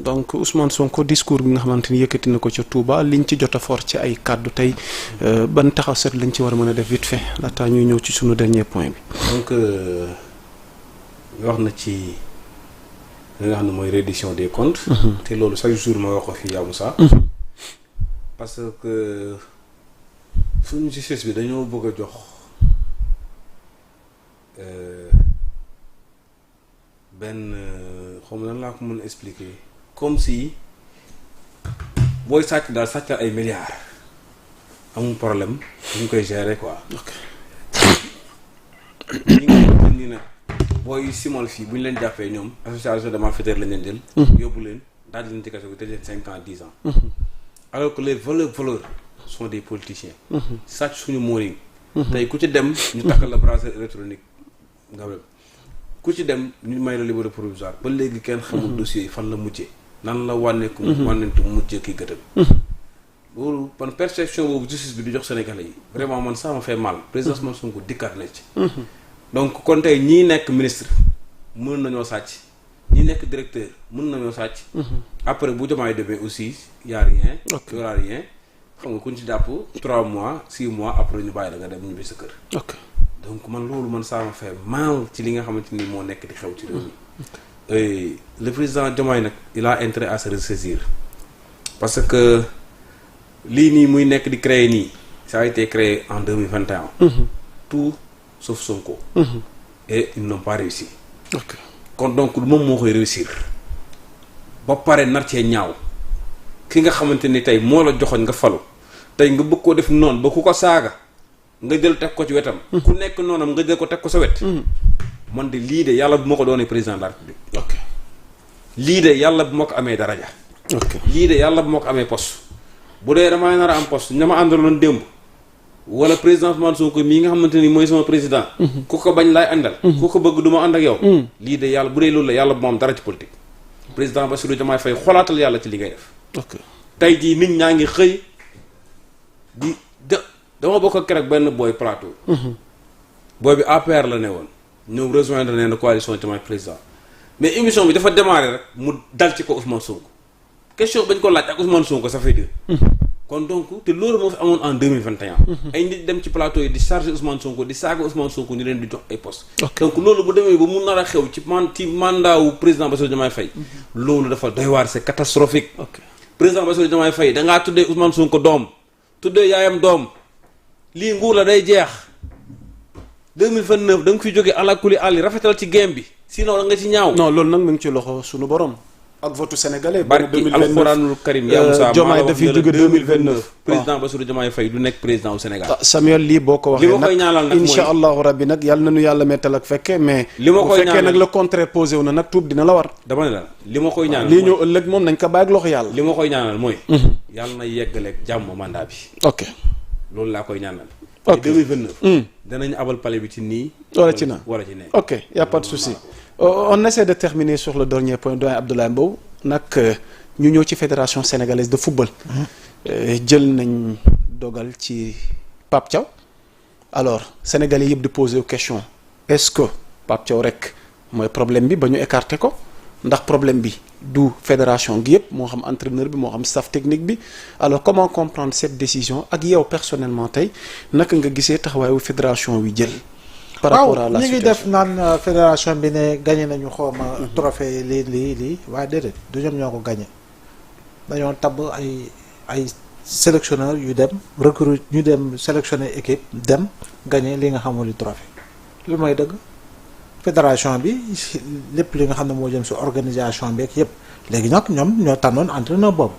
donc Ousmane Sonko discours bi nga xamante ni yëkkati na ko ca Touba liñ ci jot a fort ci ay kàddu tey ban taxaw set lañ ci war a mën a def vite fait laata ñuy ñëw ci sunu dernier point bi. donc wax na ci li nga xam ne mooy reddition des comptes. te loolu chaque jour ma wax ko fii yaa Moussa. parce que suñu justice bi dañoo bëgg a jox benn xaw ma nan laa ko mën a expliquer comme si booy sàcc daal sàccal ay milliards amul problème ñu koy gérer quoi. ok ñi nga ni nag booy simal fii bu ñu leen jàppee ñoom association de malfaiteurs lañ leen jël. yóbbu leen daal di leen ci kaso bi tëj leen 5 ans 10 ans. alors que les voleurs sont des politiciens. sàcc suñu mooning. tey ku ci dem ñu takkal la bracelet électronique nga dem ku ci dem ñu may la liberté provisoire ba léegi kenn xamul dossier yi fan la mujjee nan la wànneeku wànnentu mujjee kii gëtëm. loolu man perception boobu justice bi di jox Sénégalais yi vraiment man ça m'a fait mal président Ousmane Sonko dikkaat na ci. donc kon tey ñii nekk ministre mën nañoo sàcc ñi nekk directeur mën nañoo sàcc. après bu Diomaye demee aussi y a rien. y aura rien xam nga ku ñu ci jàpp 3 mois 6 mois après ñu bàyyi la nga dem ñibbi sa kër. ok donc man loolu man ça m'a fait mal ci li nga xamante ni moo nekk di xew ci réew mi. le président Diomaye nag il a intérêt à se ressaisir parce que lii nii muy nekk di créer nii ça a été créé en 2021. tout sauf Sonko. et ils n'ont pas réussi. ok kon donc moom moo koy réussir ba pare nar cee ñaaw ki nga xamante ni tey moo la joxoñ nga falu tey nga bëgg koo def noonu ba ku ko saaga nga jël teg ko ci wetam. ku nekk noonam nga jël ko teg ko sa wet. man de lii de yàlla bu ma ko doonee président de la République. ok lii de yàlla bu ma ko amee daraja. ok lii de yàlla bu ma ko amee poste bu dee damaa nar a am poste ña ma àndaloon démb. wala président Ousmane Sonko mii nga xamante ni mooy sama président. ku ko bañ laay àndal. ku ko bëgg du ma ànd ak yow. lii de yàlla bu dee loolu la yàlla bu ma am dara ci politique. président Bassirou Diomaye Faye xoolaatal yàlla ci li ngay def. ok tey jii nit ñaa ngi xëy dama bokk ak keroog benn booy plateau. booy bi APR la ne woon ñëw rejoindre ne na coalition Diomaye président mais émission bi dafa démarrer rek mu dal ci ko Ousmane Sonko question bañ ko laaj ak Ousmane Sonko ça fait deux. kon donc te loolu moo fi amoon en 2021. ay nit dem ci plateau yi di charger Ousmane Sonko di saaga Ousmane Sonko ñu leen di jox ay poste donc loolu bu demee ba mu nar a xew ci mandat wu président Bassirou Diomaye Faye. loolu dafa doy waar c'est catastrophique. président Bassirou Diomaye Faye da ngaa tuddee Ousmane Sonko doom tuddee yaayam doom lii nguur la day jeex 2029 da nga fi jógee àlakuli àlli rafetal ci game bi sinon da nga ci ñaaw. non loolu nag mu ngi ci loxo suñu borom. ak votu sénégalais. barki alxuraanul karim yaa Moussa Diomaye dafiy jóge 2029 président Bassirou Diomaye Faye du nekk président au Sénégal. Samuel lii boo ko waxee li ma koy ñaanal nag mooy incha allahu rabbi nag yàlla nañu yàlla mettal ak fekke mais. li ma koy bu fekkee nag le contraire posé wu na nag tuub dina la war. dama ne la li ma koy ñaanal lii ñëw ëllëg moom nañ ko bàyyi ak loxo yàlla. li ma koy ñaanal mooy. yàlla na yeggaleeg jàmm mandat bi. ok loolu laa koy ñaanal. ok 2029. danañ abal palais bi ci nii. wala ci na wala ci ne. ok y a pas de souci. On essaie de terminer sur le dernier point doyen Abdoulaye Mbow nag ñu ñëw ci fédération sénégalaise de football. jël nañ dogal ci Pape Thiaw. alors sénégalais yëpp di poser question est-ce que Pape Thiaw rek mooy problème bi ba ñu écarter ko ndax problème bi du fédération gi yëpp moo xam entraîneur bi moo xam staff technique bi alors comment comprendre cette décision ak yow personnellement tey naka nga gisee taxawaayu fédération wi jël. par rapport à la situation ñu ngi def naan fédération bi ne gagné nañu xawma trophée lii waaye déedéet du ñoom ñoo ko gagné dañoo tabb ay sélectionneur yu dem recrute ñu dem sélectionner équipe dem gagné li nga xamul li trophée lu mooy dëgg fédération bi lépp li nga xam ne moo jëm si organisation bi ak yëpp léegi nag ñoom ñoo tànnoon entraîneur boobu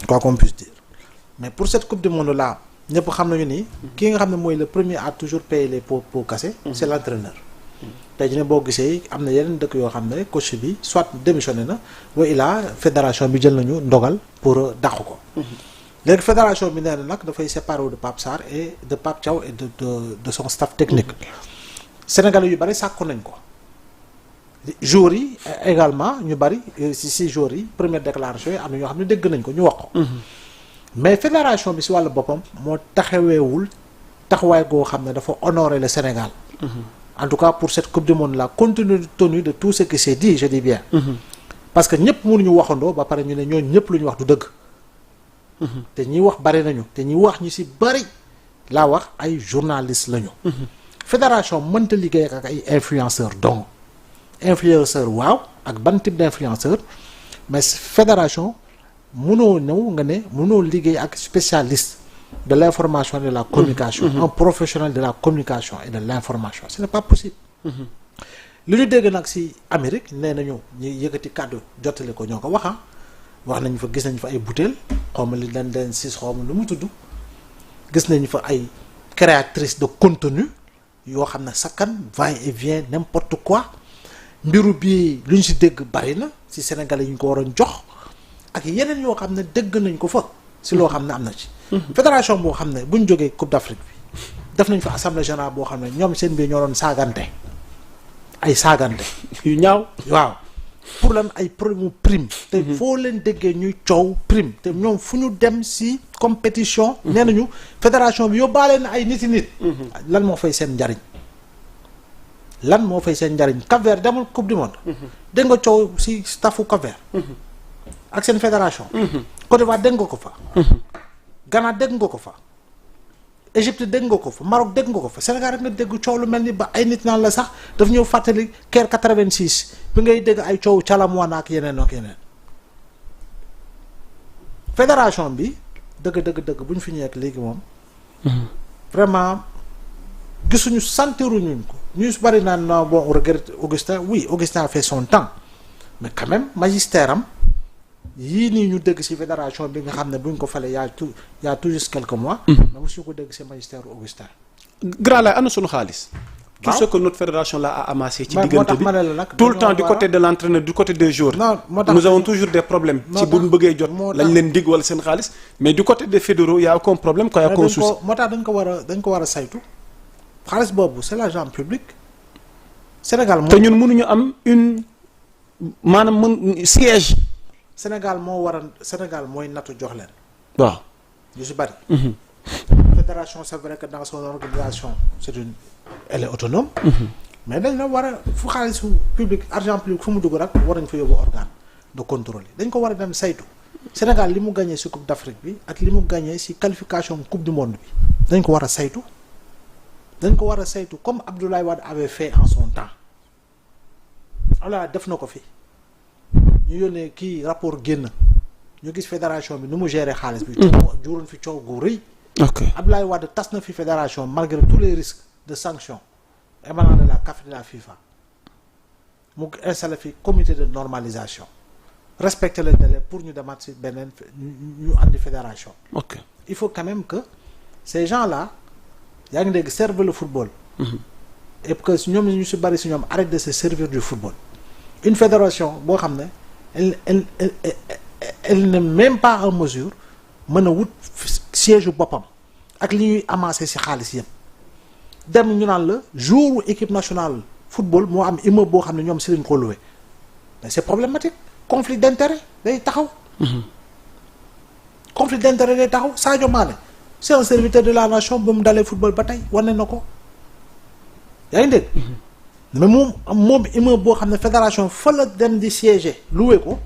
quoi qu'on puisse dire mais pour cette coupe du monde là ñëpp xam nañu ni ki nga xam ne mooy le premier à toujours payer les pots cassés c'est l'entraîneur tey jii ne boo gisee am na yeneen dëkk yoo xam ne coach bi soit démissionné na wa ilaa fédération bi jël nañu ndogal pour dàq ko léegi fédération bi nee na nag dafay séparer de Pape Sarr et de Pape Thiaw et de son staff technique sénégalais yu bari sàkku nañ ko joueurs yi également ñu bari si joueurs yi première déclaration yi am na ñoo xam ne dégg nañ ko ñu wax ko mais fédération bi si wàllu boppam moo taxaweewul taxawaay goo xam ne dafa honorer le Sénégal en tout cas pour cette coupe du monde là compte tenu de tout ce qui s'est dit je dis bien parce que ñëpp mënuñu waxandoo ba pare ñu ne ñooñu ñëpp lu ñu wax du dëgg. te ñi wax bari nañu te ñi wax ñu ci bari laa wax ay journalistes lañu. fédération mënta liggéey ak ay influenceurs donc influenceur waaw ak ban type d'influenceur mais fédération mënoo ñëw nga ne mënoo liggéey ak spécialiste de l'information et de la communication. Un professionnel de la communication et de l'information ce n'est pas possible. li ñu dégg nag ci Amérique nee nañu ñu yëkkati kàddu jottali ko ñoo ko wax wax nañu fa gis nañu fa ay butéel xawma li leen sis xawma lu mu tudd gis nañu fa ay créatrice de contenu yoo xam ne sakkan va et vient n'importe quoi mbiru bi lu ñu ci dégg bari na ci Sénégalais yi ñu ko waroon jox ak yeneen yoo xam ne dégg nañ ko fa ci loo xam ne am na ci. fédération boo xam ne bu ñu jógee Coupe d'Afrique bi def nañ fa assemblée générale boo xam ne ñoom seen biir ñoo doon saagante ay saagante yu ñaaw waaw pour lan ay problème prime te foo leen déggee ñuy coow prime te ñoom fu ñu dem ci compétition nee nañu fédération bi yóbbaale na ay nit lan moo fay seen njariñ lan moo fay seen njariñ Cap-Vert demul coupe du monde dégg nga coow ci staffu Cap-Vert ak seen fédération Côte d'Ivoire dégg nga ko fa Ghana dégg nga ko fa Égypte dégg nga ko fa Maroc dégg nga ko fa Sénégal rek nga dégg coow lu mel ni ba ay nit naan la sax daf ñëw fàttali Caire 86 bi ngay dégg ay coow Calamwana ak yeneen ak yeneen fédération bi dëgg bu ñu fi ñëwee ak léegi moom vraiment gisuñu sentiruñu ko ñu bari naan non bon on regrette Augustin oui Augustin a fait son temps mais quand même magistère am yii nii ñu dégg ci fédération bi nga xam ne bu ñu ko falee y a tout juste quelques mois. mais mosu ko dégg ci magistère Augustin. grand lay ana sunu xaalis. tout ce que notre fédération là a amassé. ci diggante bi tout le temps du côté de l'entraîneur du côté des joueurs. non moo tax nous avons toujours des problèmes. ci bu ñu bëggee jot lañ leen dig wala seen xaalis. mais du côté des fédéraux y a aucun problème quoi y a aucun souci. moo tax dañ ko war a saytu. xaalis boobu c'est l'argent public. Sénégal moo te ñun mënuñu am une maanaam siège. Sénégal mooy nattu jox leen. waaw yu si bari. fédération c'est vrai que dans son organisation elle est autonome. mais dañ la war a fu xaalisu public argent public fu mu dugg rek war nañ fa yóbbu organe de contrôle dañ ko war a dem saytu. Sénégal li mu gagné ci Coupe d'Afrique bi ak li mu gagné ci qualification Coupe du monde bi dañ ko war a saytu. Comme Abdoulaye Wade avait fait en son temps. alors def na ko fi. ñu yónnee kii rapport génn ñu gis fédération bi nu mu gérer xaalis bi. juróon fi coow gu rëy. ok Abdoulaye Wade tas na fi fédération malgré tous les risques de sanctions émanant de la CAF et de la FIFA mu installé fi comité de normalisation respecter les délais pour ñu demaat ci beneen ñu andi fédération. ok il faut quand même que ces gens-là yaa ngi dégg servent le football. et que ñoom ñu ci bari ci ñoom arrête de se servir du football. Une fédération boo xam ne elle n'est même pas en mesure mën a wut siège boppam ak li ñuy amasser ci xaalis yëpp dem ñu naan la jour équipe nationale football moo am immeuble boo xam ne ñoom ci lañ ko loué mais c'est problématique conflit d'intérêt day taxaw. conflit d'intérêt day taxaw Sadio Mané c'est un serviteur de la nation ba mu dalee football ba tey wane na ko yaa ngi dégg. mais moom immeuble boo xam ne fédération fa la dem di siéger loué ko.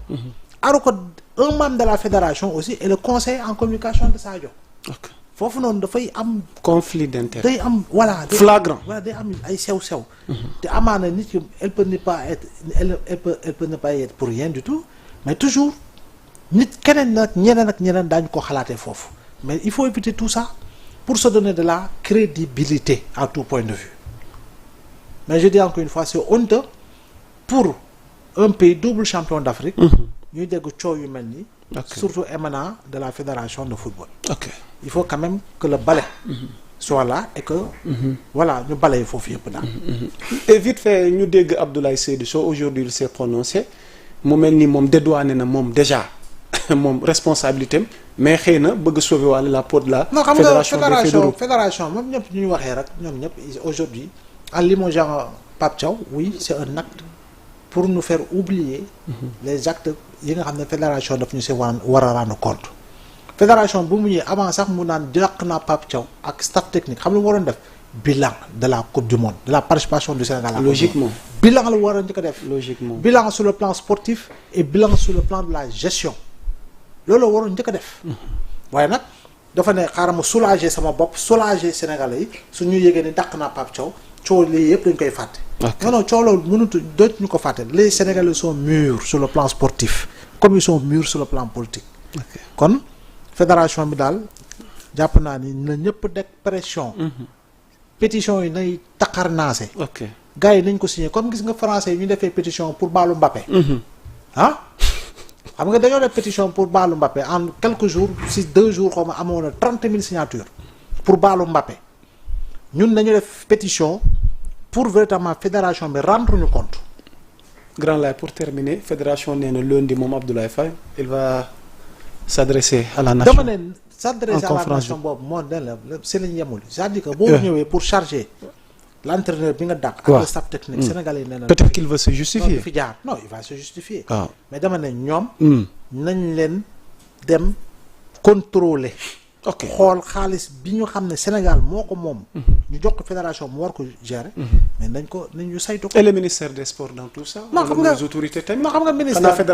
alors que un membre de la fédération aussi est le conseiller en communication de Sadio. ok foofu noonu dafay am. conflit d'intérêt day am voilà. flagrant day am ay sew-sew. te amaana nit ki elle peut ne pas être pour rien du tout mais toujours nit keneen nag ñeneen daañu ko xalaatee foofu mais il faut éviter tout ça pour se donner de la crédibilité à tout point de vue. mais je dis encore une fois c'est honteux pour un pays double champion d'Afrique. ñuy dégg coow yu mel nii. surtout émanant de la fédération de football. ok il faut quand même que le balai soit là et que. voilà ñu balaye foofu yëpp daal. et vite fait ñu dégg Abdoulaye Seydou Sow aujourd'hui il s'est prononcé mu mel ni moom dédouané na moom déjà moom responsabilité am mais xëy na bëgg sauver wàll la peau de la. fédération des fédéraux fédération moom ñëpp ñu waxee rek ñoom ñëpp aujourd'hui en limogeant Pape Thiaw oui c'est un acte pour nous faire oublier les actes yi nga xam ne fédération daf ñu si war a rendre compte. fédération bu mu ñëwee avant sax mu naan jàq naa Pape Thiaw ak staff technique xam lu mu waroon def bilan de la coupe du monde de la participation du Sénégal. logiquement bilan la war a njëkk a def. logiquement bilan sur le plan sportif et bilan sur le plan de la gestion loolu la waroon njëkk a def. waaye nag dafa ne xaaral ma soulager sama bopp soulager Sénégalais yi su ñu yëgee ni dàq naa Pape Thiaw coow lii yëpp dañ koy fàtte. non non coow loolu mënut dootuñu ko fàtte les Sénégalais sont mûrs sur le plan sportif comme ils sont mûrs sur le plan politique. kon fédération bi daal jàpp naa ni na ñëpp deg pression. pétition yi nay taqarnaase. ok gars yi nañ ko signé comme gis nga français yi ñu defee pétition pour baalu Mbappé. ah xam nga dañoo def pétition pour baalu Mbappé en quelques jours si 2 jours xaw ma amoon na 30 000 signatures pour baalu Mbappé ñun dañu def pétition pour véritablement fédération bi rendre ñu compte. Grand Laye pour terminer fédération nee na lundi moom Abdoulaye Faye il va s'adresser à la nation. dama ne s'adresser à la nation boobu moo ne la si lañ yemul c'est-à-dire que boo ñëwee pour charger l'entraîneur bi nga dàq. ak le staff technique sénégalais yi nee na. peut-être qu'il veut se justifier. non fi jaar non il va se justifier. waaw mais dama ne ñoom. nañ leen dem contrôler. ok xool xaalis bi ñu xam ne Sénégal moo ko moom. ñu jox ko fédération mu war ko gérer. mais nañ ñu saytu ko. et le ministère des sports dans tout ça. non xam nga les autorités tamit. non xam nga ministère